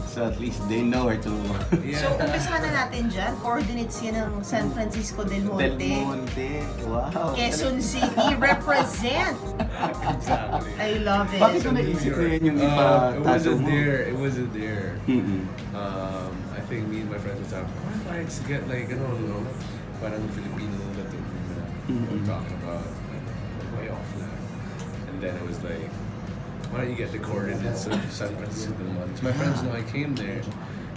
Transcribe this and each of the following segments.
So at least they know where to... So, umpisa na natin dyan. Coordinates yan ng San Francisco del Monte. Del Monte. Wow. Quezon City, represent! Exactly. I love it. Bakit mo naisip na yan yung iba taso mo? It wasn't there. Mm-mm. I think me and my friends were talking, what if I just get like, I don't know, parang Filipino Latin na we're talking about way off na. And then it was like, why don't you get the coordinates of San Francisco del Monte? My friends know I came there.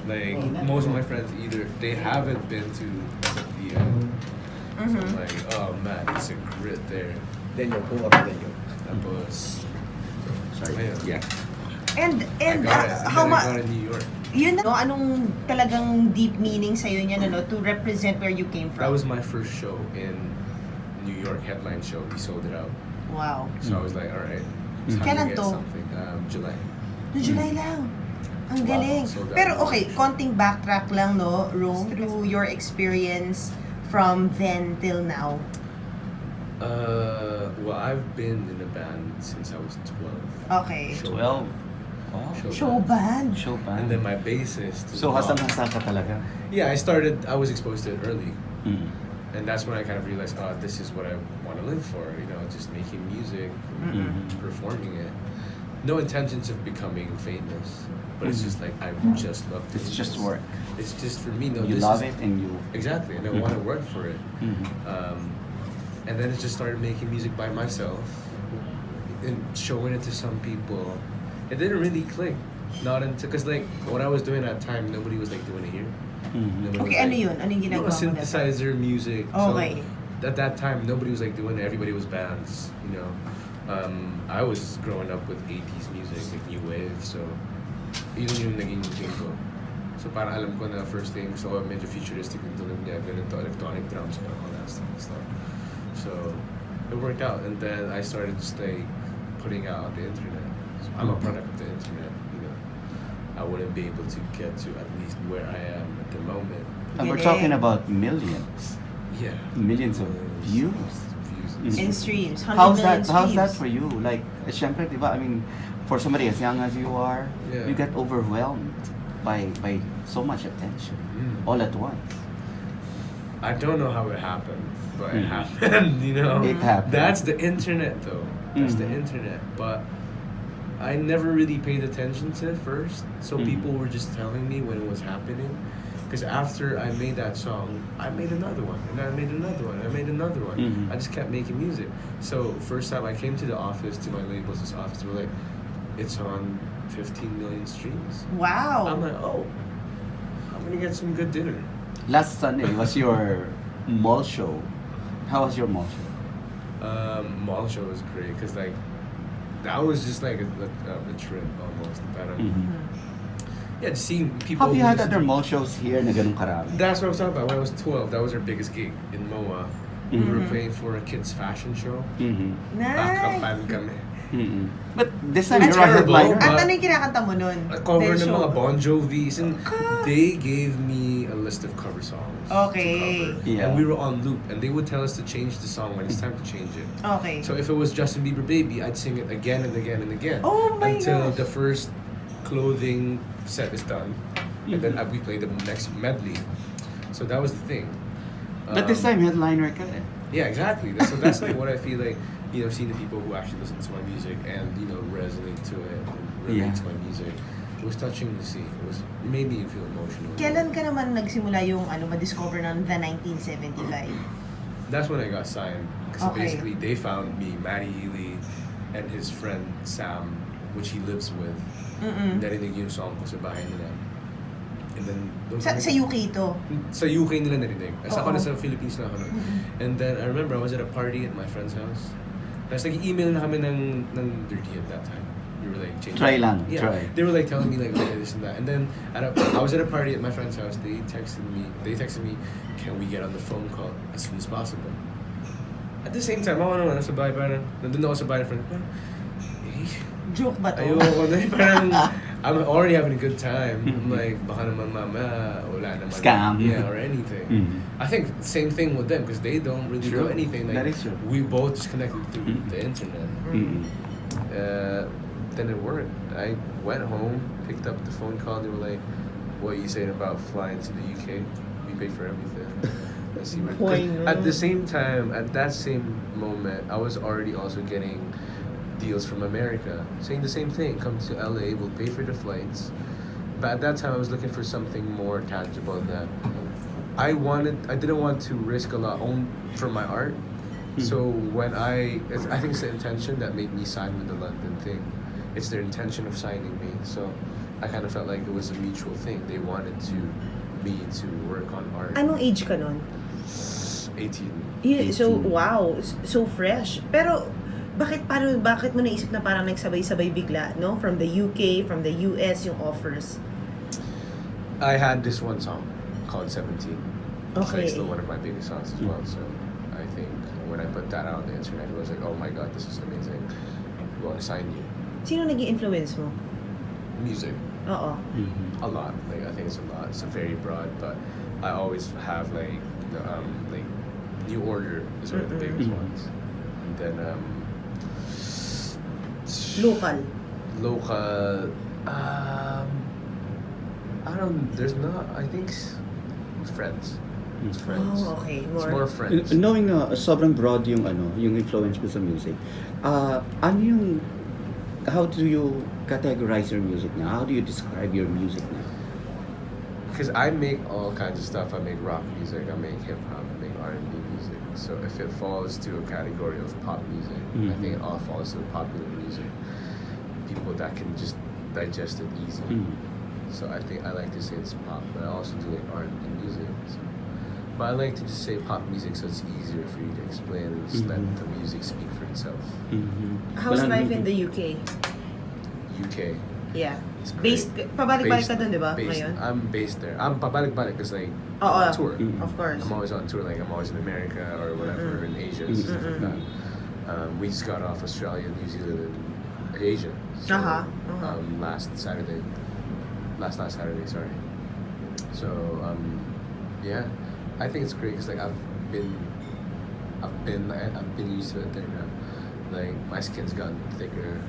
Like, most of my friends either, they haven't been to SFDL. So I'm like, oh man, it's a grit there. Then you pull up the you. Tapos, Sorry. yeah. And I got it. how And then I much? got it in New York. Yun, no, anong talagang deep meaning sa'yo niyan, ano, to represent where you came from? That was my first show in New York, headline show. We sold it out. Wow. So I was like, all right, it's time Kailan to get to? something. July. No, July lang. Ang galing. So that Pero was- okay, konting backtrack lang, no, Rome, through your experience from then till now. Well, I've been in a band since I was 12. Okay. Show 12. Wow. Show band. Show band. And then my bassist. So hasang-hasa ka talaga. Yeah, I was exposed to it early. Mm. And that's when I kind of realized, oh, this is what I want to live for, you know, just making music, performing it. No intentions of becoming famous, but it's just like, I just love to It's do just this. work. It's just for me, no, You this love is, it and you... Exactly, and I want to work for it. Mhm. And then it just started making music by myself and showing it to some people. It didn't really click. Not until, because like what I was doing at the time, nobody was like doing it here. Mhm. Nobody Okay, was, ano like, yun? Ano yung ginagawa mo na? synthesizer music. Okay. So at that time, nobody was like doing it. Everybody was bands, you know. I was growing up with 80s music, like new wave, so yun yung naging thing ko. So parang alam ko na first thing, so medyo futuristic yung tulog niya, ganito, electronic drums, all that stuff. So it worked out, and then I started just like putting out on the internet. So I'm a product of the internet, you know. I wouldn't be able to get to at least where I am at the moment. And we're Galing. talking about millions. Yeah. Millions of views. Views. In streams, 100 How's million that? How's streams. that for you? Like, syempre, di ba? I mean, for somebody as young as you are, Yeah. you get overwhelmed by so much attention all at once. I don't know how it happened, but it Mhm. happened, you know? It happened. That's the internet, though. That's the Mhm. internet. But I never really paid attention to it first. So Mhm. people were just telling me when it was happening. Because after I made that song, I made another one, and I made another one, and I made another one. Mhm. I just kept making music. So first time I came to the office, to my label's office, they were like, it's on 15 million streams. Wow. I'm like, oh, I'm gonna get some good dinner. Last Sunday was your mall show. How was your mall show? Mall show was great because like that was just like a trip almost. Parang, yeah, just seeing people. Have you who had listen other to- mall shows here na ganun karami? That's what I was talking about. When I was 12, that was our biggest gig in MOA. We were Mhm. playing for a kids fashion show. Mhm. Bakapan Nice. kami. Mhm. But this time It's you're a terrible. headliner. At ano yung kinakanta mo nun? A cover Del ng mga show. Bon Jovis, and God. they gave me a list of cover songs. Okay. To cover. Yeah. And we were on loop, and they would tell us to change the song when it's time to change it. Okay. So if it was Justin Bieber Baby, I'd sing it again and again and again. Oh my until gosh. the first clothing set is done. And then we play the next medley. So that was the thing. But this time headliner ka eh. Yeah, exactly. So that's like what I feel like, you know, seeing the people who actually listen to my music and, you know, resonate to it and relate Yeah. to my music. It was touching to see. It made me feel emotional. Kailan ka naman nagsimula yung ma-discover ng The 1975? That's when I got signed. Because Okay. basically they found me, Matty Healy, and his friend Sam, which he lives with. Narinig yung song ko sa bahay nila. And then, Sa UK to? Sa UK nila narinig. Sa ako Oo. na sa Philippines na ako nun. And then I remember I was at a party at my friend's house. Tapos nag-email na kami ng Dirty at that time. We were like changing. Try lang, Yeah. try. They were like telling me like this and that. And then I was at a party at my friend's house. They texted me, can we get on the phone call as soon as possible? At the same time, ako naman nasa bahay parang, nandun ako sa bahay ng friend. Parang, Joke ba to? ayoko na parang, I'm already having a good time. I'm like, baka naman mamaya, wala naman. Scam. Yeah, or anything. Mhm. I think same thing with them because they don't really True. know anything. Like, That is true. we both just connected through Mhm. the internet. Mhm. then it worked. I went home, picked up the phone call. They were like, "What are you saying about flying to the UK? We pay for everything." Let's see where. Why 'cause not? At the same time, at that same moment, I was already also getting deals from America saying the same thing. Come to LA, we'll pay for the flights. But at that time, I was looking for something more tangible than that. I didn't want to risk a lot for my art. So when I think it's the intention that made me sign with the London thing. It's their intention of signing me. So I kind of felt like it was a mutual thing. They wanted me to work on art. Anong age ka nun? 18. Yeah, so 18. wow, so fresh. Pero bakit mo naisip na parang nagsabay-sabay bigla, no? From the UK, from the US yung offers. I had this one song called 17. Okay. It's still one of my biggest songs as well. So I think when I put that out on the internet, it was like, oh my god, this is amazing. We want to sign you. Sino naging influence mo? Music. Oo. A lot. Like I think it's a lot. It's a very broad, but I always have like New Order is one of the biggest ones, and then Local. local. I don't. There's not. I think friends. It's friends. Oh, okay. It's more friends. Knowing na sobrang broad yung yung influence mo sa music, ano yung, how do you categorize your music now? How do you describe your music now? Because I make all kinds of stuff. I make rock music. I make hip hop. I make R&B music. So if it falls to a category of pop music, I think it all falls to popular music. People that can just digest it easy. So I think I like to say it's pop, but I also do like R&B music. So. But I like to just say pop music so it's easier for you to explain and just let the music speak for itself. How's life in the UK? UK. Yeah. It's great. Pabalik-balik ka dun, di ba? Based- Ngayon? I'm based there. I'm pabalik-balik because like Oo. I'm on tour. Of course. I'm always on tour. Like I'm always in America or whatever, in Asia and stuff like that. We just got off Australia, New Zealand, and Asia. So, last Saturday. Last Saturday, sorry. So yeah, I think it's great because like I've been used to it there now. Like my skin's gotten thicker,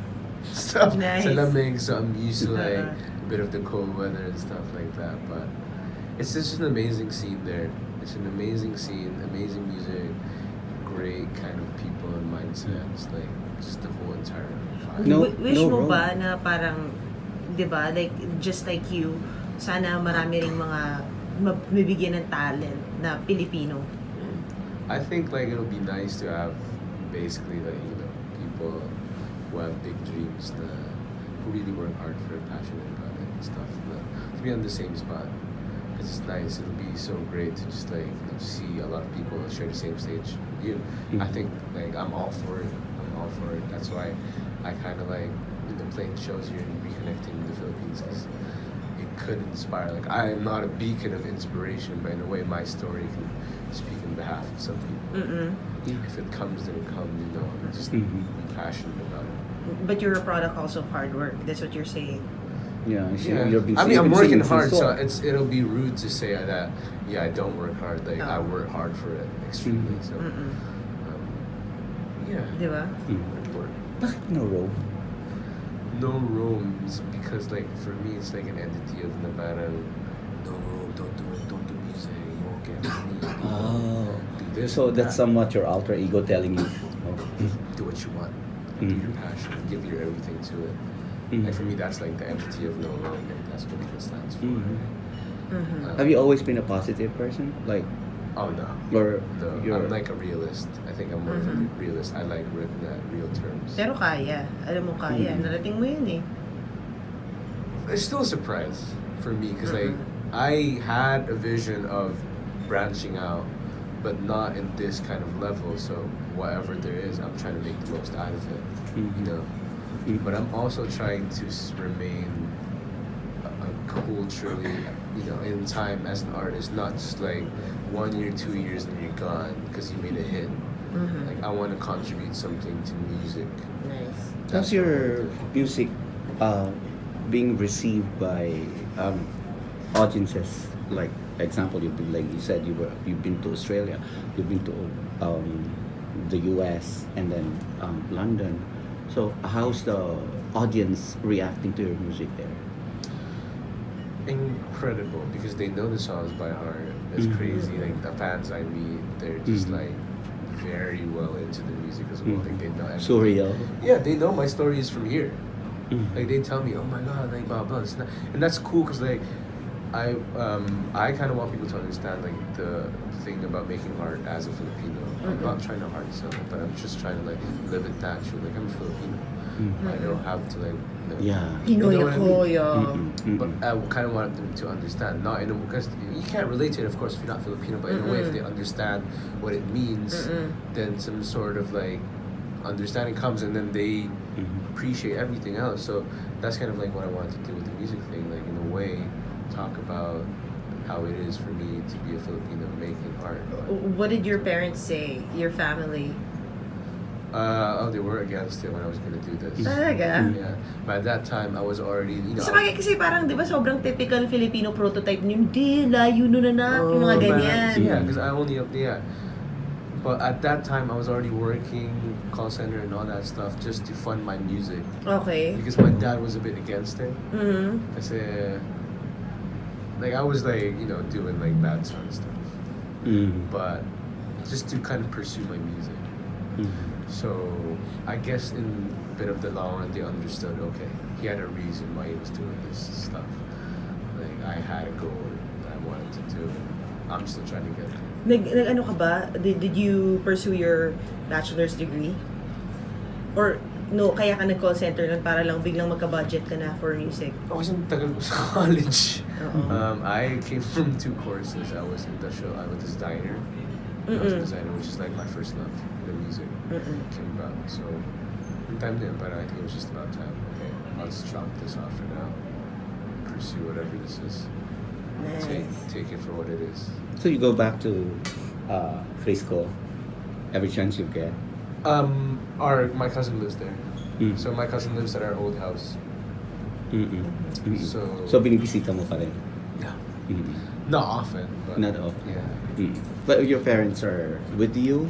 stuff. Nice. So that makes so I'm used to like a bit of the cold weather and stuff like that. But it's just an amazing scene there. It's an amazing scene, amazing music, great kind of people and mindsets. Like just the whole entire vibe. Wish no mo wrong. ba na parang, di ba, like, just like you, sana marami ring mga mabibigyan ng talent na Pilipino. I think like it'll be nice to have basically like people who have big dreams who really work hard for it, passionate about it and stuff. To be on the same spot, it's just nice. It'll be so great to just like see a lot of people share the same stage. I think like I'm all for it. That's why I kind of like playing shows here and reconnecting with the Philippines because it could inspire. Like I am not a beacon of inspiration, but in a way, my story can speak in behalf of some people. If it comes, then it comes. Just be passionate about it. But you're a product also of hard work. That's what you're saying. Yeah, I'm working hard, so it'll be rude to say that. Yeah, I don't work hard. Like I work hard for it extremely. So yeah, Di ba? good work. Bakit no room? No rooms because like for me it's like an entity of the parang no room, don't do music, you won't get money. Oh, Do this so and that's that. somewhat your alter ego telling you. Do what you want. Do your passion. Give your everything to it. Like for me that's like the entity of no room. Like that's what it stands for. Have you always been a positive person? Like, Oh no. or No, you're I'm like a realist. I think I'm more of a realist. I like written at real terms. Pero kaya. Alam mo kaya. Narating mo yun eh. It's still a surprise for me because like I had a vision of branching out, but not in this kind of level. So whatever there is, I'm trying to make the most out of it. But I'm also trying to remain culturally, in time as an artist, not just like 1 year, 2 years, and you're gone because you made a hit. Like I want to contribute something to music. Nice. how's your music being received by audiences? Like, example, you've been, like you said, you've been to Australia, you've been to the US, and then London. So how's the audience reacting to your music there? Incredible, because they know the songs by heart. It's Mhm. crazy. Like the fans I meet, they're just Mhm. like very well into the music as well. Like they know everything. So real. Yeah, they know my story is from here. Mhm. Like they tell me, oh my god, like blah blah. And that's cool because like I kind of want people to understand like the thing about making art as a Filipino. I'm not trying to hard sell it, but I'm just trying to like live it naturally. Like I'm a Filipino. Mhm. I don't have to like. Yeah. Pinoy You know what I ako, mean? yeah. Mm-mm, But mm-mm. I kind of want them to understand, not in a, because you can't relate to it, of course, if you're not Filipino. But in a way, if they understand what it means, then some sort of like understanding comes, and then they Mhm. appreciate everything else. So that's kind of like what I wanted to do with the music thing, like in a way, talk about how it is for me to be a Filipino making art. What did your parents say? Your family? Oh, they were against it when I was gonna do this. Talaga? Yeah, but at that time I was already, you know. Sa bagay kasi parang, di ba, sobrang typical Filipino prototype nyo, hindi, layo nun na, yung mga but- ganyan. Yeah, because I only But at that time, I was already working call center and all that stuff just to fund my music. Okay. Because my dad was a bit against it. Mm-hmm. Kasi, like, I was like, you know, doing like bad song stuff. Mhm. But just to kind of pursue my music. Mhm. So I guess in a bit of the long run, they understood. Okay, he had a reason why he was doing this stuff. Like I had a goal that I wanted to do. I'm still trying to get there. Ano ka ba? Did you pursue your bachelor's degree? Or no, kaya ka nag-call center lang para lang biglang magka-budget ka na for music? I wasn't tagal ko sa college. Oo. I came from 2 courses. I was industrial. I was a designer. I was a designer, which is like my first love in the music. Came about. So, in time then, but I think it was just about time. Okay, let's drop this off for now. Pursue whatever this is. Nice. Take it for what it is. So you go back to Frisco every chance you get. My cousin lives there. Mm. So my cousin lives at our old house. Mm-mm. Mm-mm. So- So binibisita mo pa rin. Yeah. Mm. Not often, but Not often. Yeah. Mm. But your parents are with you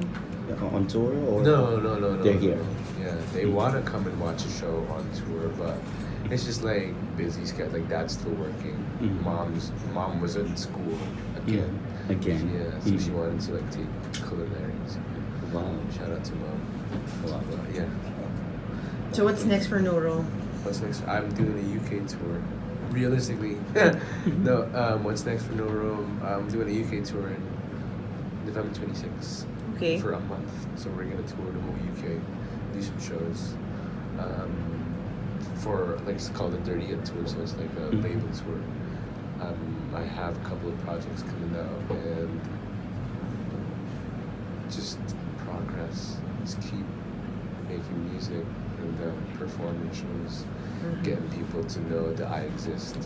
on tour or No. They're here. Yeah, they want to come and watch a show on tour, but it's just like busy schedule. Like dad's still working. Mhm. Mom was in school again. Again. Yeah, so Mm. she wanted to like take culinary. So Wow. shout out to mom. Wow. But yeah. So what's next for Noro? What's next? I'm doing a UK tour. Realistically, no. What's next for No Room? I'm doing a UK tour in November 26th. Okay. For a month. So we're gonna tour the whole UK, do some shows. For like it's called the 30th tour, so it's like a label tour. I have a couple of projects coming out and just progress. Just keep making music and performing shows, getting people to know that I exist.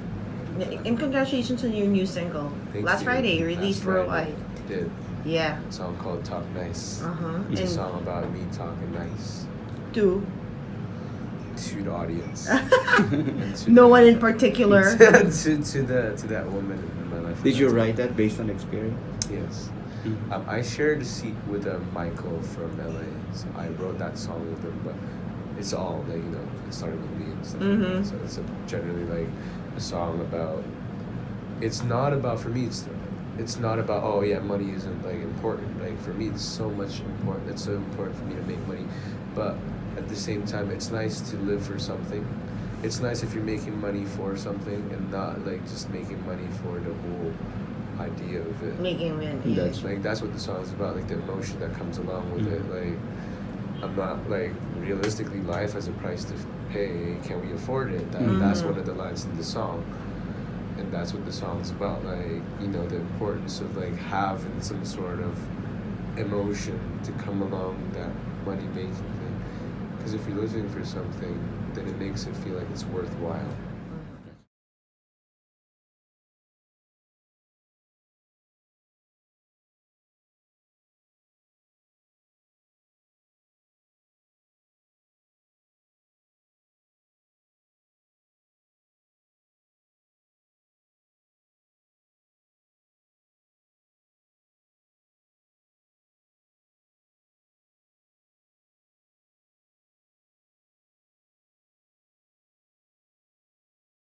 And congratulations on your new single. Thank Last you. Friday, you released Last worldwide. Friday. Did. Yeah. A song called Talk Nice. Uh-huh. It's a And song about me talking nice two. to the audience. And to No the- one in particular. to that woman in my life. Did you write that based on experience? Yes. Mm. I shared a seat with Michael from LA, so I wrote that song with him. But it's all like it started with me and stuff. Like that. So it's generally like a song about. It's not about for me. It's not about money isn't like important. Like for me, it's so much important. It's so important for me to make money, but at the same time, it's nice to live for something. It's nice if you're making money for something and not like just making money for the whole idea of it. Making win. That's That's what the song is about, like the emotion that comes along with it. Like I'm not like realistically, life has a price to pay. Can we afford it? That's one of the lines in the song, and that's what the song's about. Like the importance of like having some sort of emotion to come along with that money making thing. Because if you're looking for something, then it makes it feel like it's worthwhile.